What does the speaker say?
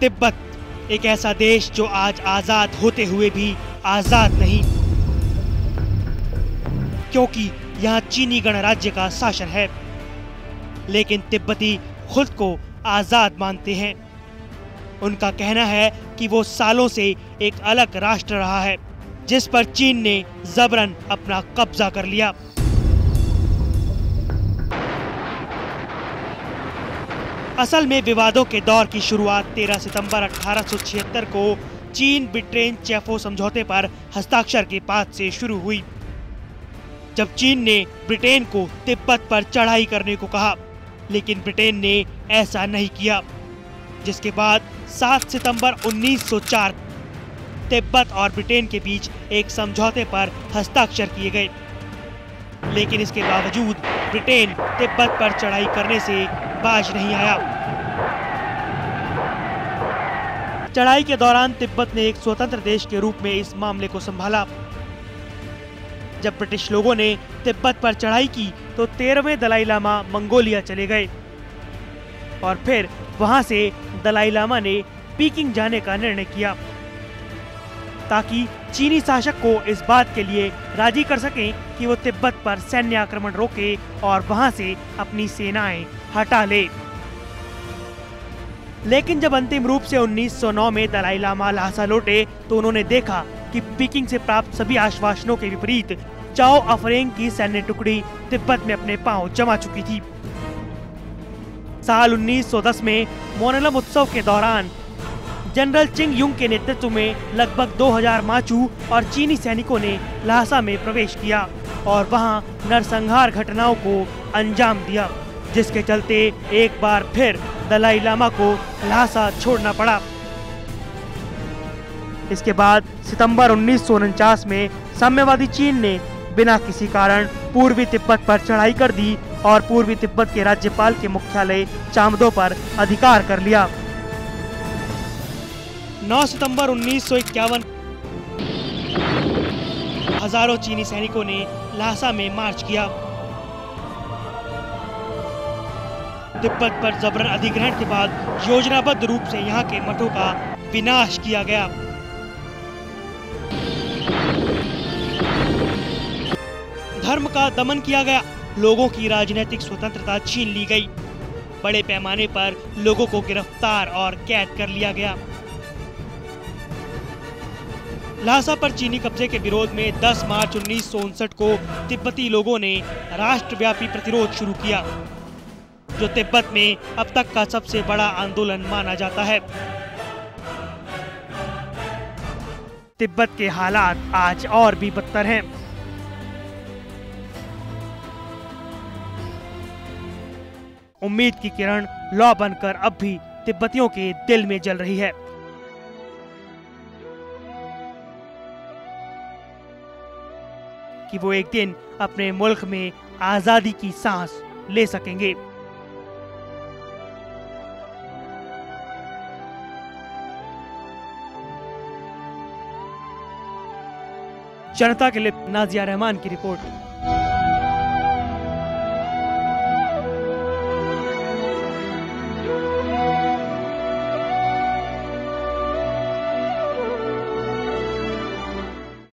तिब्बत एक ऐसा देश जो आज आजाद होते हुए भी आजाद नहीं, क्योंकि यहाँ चीनी गणराज्य का शासन है। लेकिन तिब्बती खुद को आजाद मानते हैं। उनका कहना है कि वो सालों से एक अलग राष्ट्र रहा है, जिस पर चीन ने जबरन अपना कब्जा कर लिया। असल में विवादों के दौर की शुरुआत 13 सितंबर 1876 को चीन ब्रिटेन चैफो समझौते पर हस्ताक्षर के बाद से शुरू हुई, जब चीन ने ब्रिटेन को तिब्बत पर चढ़ाई करने को कहा, लेकिन ब्रिटेन ने ऐसा नहीं किया। जिसके बाद 7 सितंबर 1904 तिब्बत और ब्रिटेन के बीच एक समझौते पर हस्ताक्षर किए गए, लेकिन इसके बावजूद ब्रिटेन तिब्बत पर चढ़ाई करने से बाज नहीं आया। चढ़ाई के दौरान तिब्बत ने एक स्वतंत्र देश के रूप में इस मामले को संभाला। जब ब्रिटिश लोगों ने तिब्बत पर चढ़ाई की तो 13वें दलाई लामा मंगोलिया चले गए और फिर वहां से दलाई लामा ने पीकिंग जाने का निर्णय किया, ताकि चीनी शासक को इस बात के लिए राजी कर सकें कि वो तिब्बत पर सैन्य आक्रमण रोके और वहां से अपनी सेनाएं हटा ले। लेकिन जब अंतिम रूप से 1909 में दलाई लामा ल्हासा लौटे तो उन्होंने देखा कि पीकिंग से प्राप्त सभी आश्वासनों के विपरीत चाओ अफरेंग की सैन्य टुकड़ी तिब्बत में अपने पांव जमा चुकी थी। साल 1910 में मोनलम उत्सव के दौरान जनरल चिंग युंग के नेतृत्व में लगभग 2000 माचू और चीनी सैनिकों ने ल्हासा में प्रवेश किया और वहां नरसंहार घटनाओं को अंजाम दिया, जिसके चलते एक बार फिर दलाई लामा को ल्हासा छोड़ना पड़ा। इसके बाद सितंबर 1949 में साम्यवादी चीन ने बिना किसी कारण पूर्वी तिब्बत पर चढ़ाई कर दी और पूर्वी तिब्बत के राज्यपाल के मुख्यालय चामदो पर अधिकार कर लिया। 9 सितंबर 1951 हजारों चीनी सैनिकों ने ल्हासा में मार्च किया। तिब्बत पर जबरन अधिग्रहण के बाद योजनाबद्ध रूप से यहाँ के मठों का विनाश किया गया। धर्म का दमन किया गया, लोगों की राजनीतिक स्वतंत्रता छीन ली गई, बड़े पैमाने पर लोगों को गिरफ्तार और कैद कर लिया गया। ल्हासा पर चीनी कब्जे के विरोध में 10 मार्च 1959 को तिब्बती लोगों ने राष्ट्रव्यापी प्रतिरोध शुरू किया, जो तिब्बत में अब तक का सबसे बड़ा आंदोलन माना जाता है। तिब्बत के हालात आज और भी बदतर हैं। उम्मीद की किरण लौ बनकर अब भी तिब्बतियों के दिल में जल रही है कि वो एक दिन अपने मुल्क में आजादी की सांस ले सकेंगे। जनता के लिए नाजिया रहमान की रिपोर्ट।